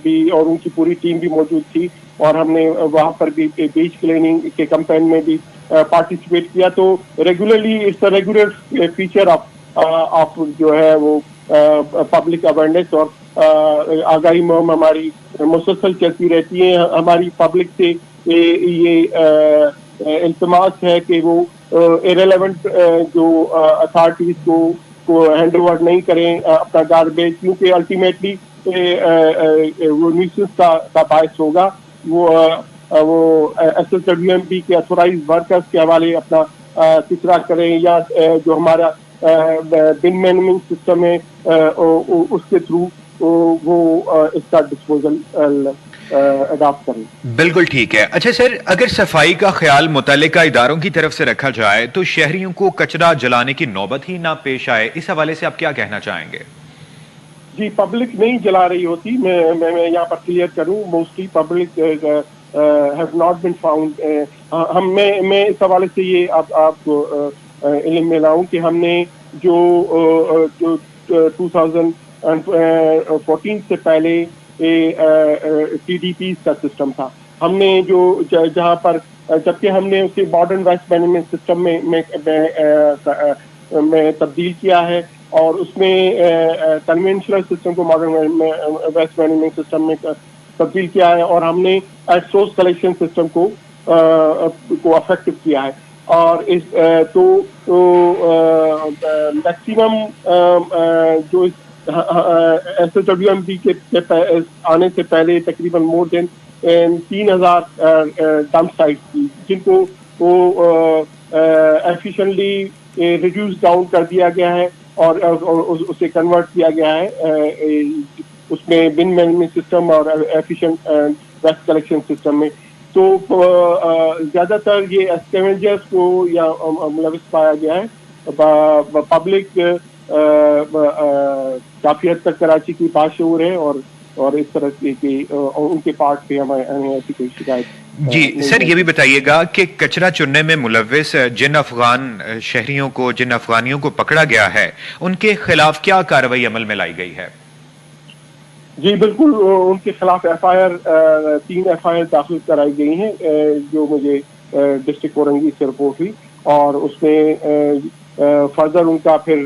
بھی اور ان کی پوری ٹیم بھی موجود تھی, اور ہم نے وہاں پر بھی بیچ کلیننگ کے کمپین میں بھی پارٹیسپیٹ کیا. تو regularly it's a regular feature of جو ہے وہ پبلک اویئرنیس اور آگاہی مہم ہماری مسلسل چلتی رہتی ہے. ہماری پبلک سے یہ التماس ہے کہ وہ ایرریلیونٹ جو اتھارٹیز کو ہینڈ اوور نہیں کریں اپنا گاربیج, کیونکہ الٹیمیٹلی وہ نیوسنس کا باعث ہوگا. وہ SSWMP کے اتھورائز ورکرز کے حوالے اپنا کچرا کریں, یا جو ہمارا بن مینجمنٹ سسٹم ہے اس کے تھرو وہ اس کا ڈسپوزل اڈاپٹ کریں. بالکل ٹھیک ہے. اچھا سر, اگر صفائی کا خیال متعلقہ اداروں کی طرف سے رکھا جائے تو شہریوں کو کچرا جلانے کی نوبت ہی نہ پیش آئے, اس حوالے سے آپ کیا کہنا چاہیں گے؟ جی, پبلک نہیں جلا رہی ہوتی. میں یہاں پر کلیئر کروں, mostly public have not been found. میں اس حوالے سے یہ آپ کو علم میں لاؤں کہ ہم نے جو 2014 سے پہلے TDPs کا سسٹم تھا, ہم نے جو جہاں پر جبکہ ہم نے اسے ماڈرن ویسٹ مینجمنٹ سسٹم میں تبدیل کیا ہے, اور اس میں کنونشنل سسٹم کو ماڈرن ویسٹ مینجمنٹ سسٹم میں تبدیل کیا ہے, اور ہم نے ایٹ سورس کلیکشن سسٹم کو افیکٹو کیا ہے. اور اس میکسیمم جو SSWMP کے آنے سے پہلے تقریباً مور دین 3,000 ڈمپ سائٹس تھی, جن کو وہ ایفیشینٹلی ریڈیوس ڈاؤن کر دیا گیا ہے اور اسے کنورٹ کیا گیا ہے اس میں بن مینجمنٹ سسٹم اور ایفیشینٹ ویسٹ کلیکشن سسٹم میں. تو زیادہ تر یہ اسکیونجرز کو یا ملوث پایا گیا ہے. پبلک کافی حد تک کراچی کی باشعور ہے, اور اس طرح کی ان کے پارٹ پہ ہمیں ایسی کوئی شکایت. جی سر, یہ بھی بتائیے گا کہ کچرا چننے میں ملوث جن افغان شہریوں کو, جن افغانیوں کو پکڑا گیا ہے, ان کے خلاف کیا کارروائی عمل میں لائی گئی ہے؟ جی بالکل, ان کے خلاف تین ایف آئی آر داخل کرائی گئی ہیں جو مجھے ڈسٹرکٹ اورنگی سے رپورٹ ہوئی, اور اس میں فردر ان کا پھر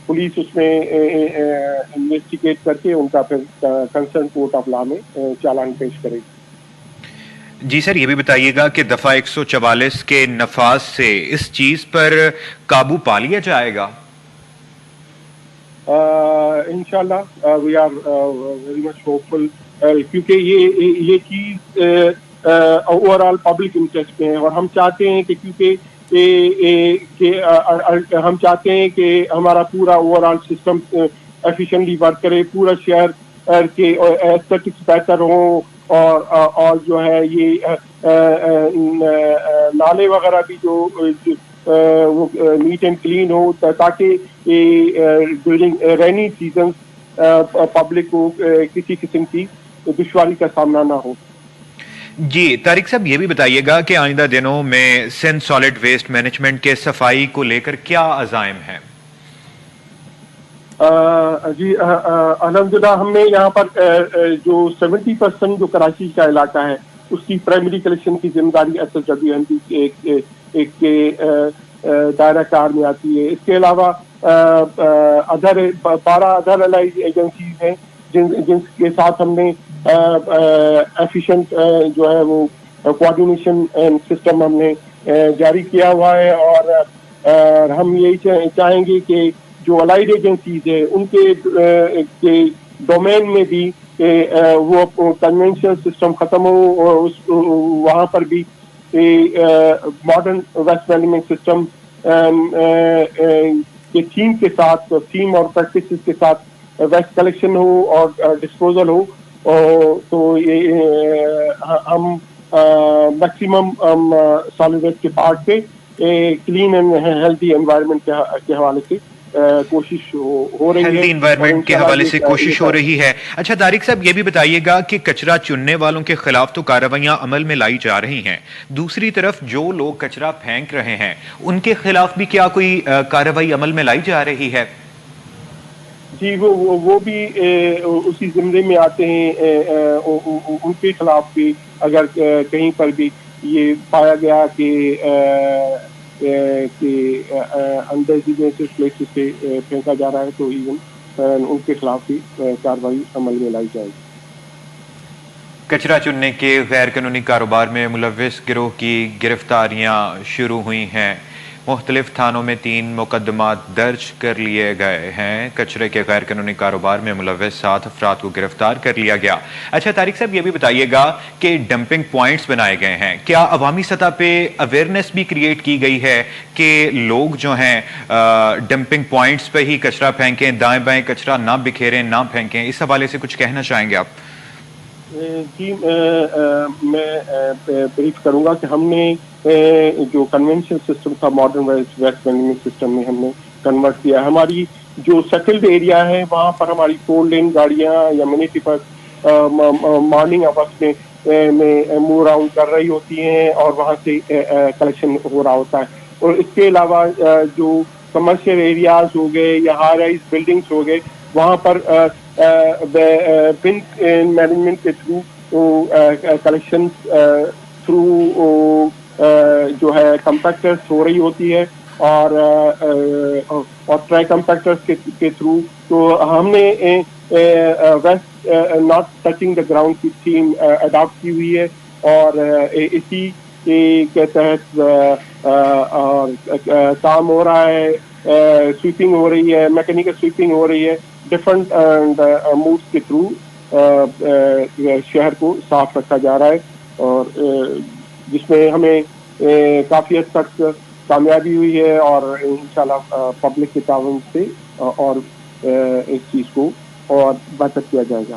پولیس اس میں انویسٹیگیٹ کر کے ان کا پھر کنسرن کورٹ آف لا میں چالان پیش کرے گی. جی سر, یہ بھی بتائیے گا کہ دفعہ 144 کے نفاذ سے اس چیز پر قابو پا لیا جائے گا؟ انشاءاللہ وی آر ویری مچ ہوپفل, کیونکہ یہ چیز اوور آل پبلک انٹرسٹ میں ہے, اور ہم چاہتے ہیں کہ کیونکہ ہم چاہتے ہیں کہ ہمارا پورا over all system efficiently work کرے, پورا شہر کے ایستھیٹکس بہتر ہوں, اور جو ہے یہ نالے وغیرہ بھی جو وہ نیٹ اینڈ کلین ہو, تاکہ ڈیورنگ رینی سیزنز پبلک کو کسی قسم کی دشواری کا سامنا نہ ہو. جی طارق صاحب, یہ بھی بتائیے گا کہ آئندہ دنوں میں سندھ سالڈ ویسٹ مینجمنٹ کے صفائی کو لے کر کیا عزائم ہیں؟ جی الحمدللہ, ہم نے یہاں پر جو 70% جو کراچی کا علاقہ ہے اس کی پرائمری کلیکشن کی ذمہ داری SSWMP ایک دائرہ کار میں آتی ہے. اس کے علاوہ 12 ادر الائڈ ایجنسیز ہیں جن کے ساتھ ہم نے ایفیشینٹ جو ہے وہ کوآرڈینیشن سسٹم ہم نے جاری کیا ہوا ہے, اور ہم یہی چاہیں گے کہ جو الائڈ ایجنسیز ہیں ان کے ڈومین میں بھی وہ کنونشنل سسٹم ختم ہو, اور وہاں پر بھی ماڈرن ویسٹ مینجمنٹ سسٹم کے تھیم کے ساتھ, تھیم اور پریکٹسز کے ساتھ ویسٹ کلیکشن ہو اور ڈسپوزل ہو. تو یہ ہم میکسیمم سالڈ ویسٹ کے پارٹ پہ کلین اینڈ ہیلتھی انوائرمنٹ کے حوالے سے کوشش ہو رہی ہے, ہیلتھی انوائرمنٹ کے حوالے سے کوشش ہو رہی ہے. اچھا طارق صاحب, یہ بھی بتائیے گا کہ کچرا چننے والوں کے خلاف تو کارروائیاں عمل میں لائی جا رہی ہیں, دوسری طرف جو لوگ کچرا پھینک رہے ہیں ان کے خلاف بھی کیا کوئی کارروائی عمل میں لائی جا رہی ہے؟ جی وہ بھی اسی زمرے میں آتے ہیں. ان کے خلاف بھی اگر کہیں پر بھی یہ پایا گیا کہ انڈیزیگنیٹڈ پلیسز پہ پھینکا جا رہا ہے تو ایون ان کے خلاف بھی کارروائی عمل میں لائی جائے گی. کچرا چننے کے غیر قانونی کاروبار میں ملوث گروہ کی گرفتاریاں شروع ہوئی ہیں. مختلف تھانوں میں 3 مقدمات درج کر لیے گئے ہیں. کچرے کے غیر قانونی کاروبار میں ملوث 7 افراد کو گرفتار کر لیا گیا. اچھا طارق صاحب یہ بھی بتائیے گا کہ ڈمپنگ پوائنٹس بنائے گئے ہیں, کیا عوامی سطح پہ اویئرنیس بھی کریٹ کی گئی ہے کہ لوگ جو ہیں ڈمپنگ پوائنٹس پہ ہی کچرا پھینکیں, دائیں بائیں کچرا نہ بکھیریں, نہ پھینکیں؟ اس حوالے سے کچھ کہنا چاہیں گے آپ؟ جی میں بریف کروں گا کہ ہم نے جو کنونشن سسٹم تھا ماڈرن ویسٹ مینجمنٹ سسٹم میں ہم نے کنورٹ کیا. ہماری جو سیٹلڈ ایریا ہے وہاں پر ہماری 4 لین گاڑیاں یا منیٹی بس مارننگ آورس میں موو اراؤنڈ کر رہی ہوتی ہیں اور وہاں سے کلیکشن ہو رہا ہوتا ہے. اور اس کے علاوہ جو کمرشل ایریاز ہو گئے یا ہائی رائز بلڈنگس ہو گئے وہاں پر بن مینجمنٹ کے تھرو کلیکشن تھرو جو ہے کمپیکٹرس ہو رہی ہوتی ہے اور ٹرائی کمپیکٹرس کے تھرو. تو ہم نے waste not touching the ground کی تھیم اڈاپٹ کی ہوئی ہے اور اسی کے تحت کام ہو رہا ہے. سویپنگ ہو رہی ہے, میکینیکل سویپنگ ہو رہی ہے ڈفرنٹ موڈس کے تھرو. شہر کو صاف رکھا جا رہا ہے اور جس میں ہمیں کافی حد تک کامیابی ہوئی ہے اور انشاءاللہ پبلک کے تعاون سے اور اس چیز کو اور بہتر کیا جائے گا.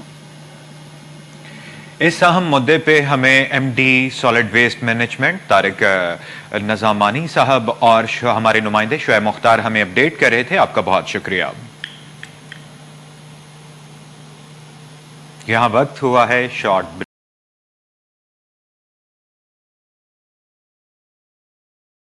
اس اہم مدعے پہ ہمیں M D solid waste management Tariq Nizamani صاحب اور ہمارے نمائندے شعیب مختار ہمیں اپڈیٹ کر رہے تھے. آپ کا بہت شکریہ. یہاں وقت ہوا ہے شارٹ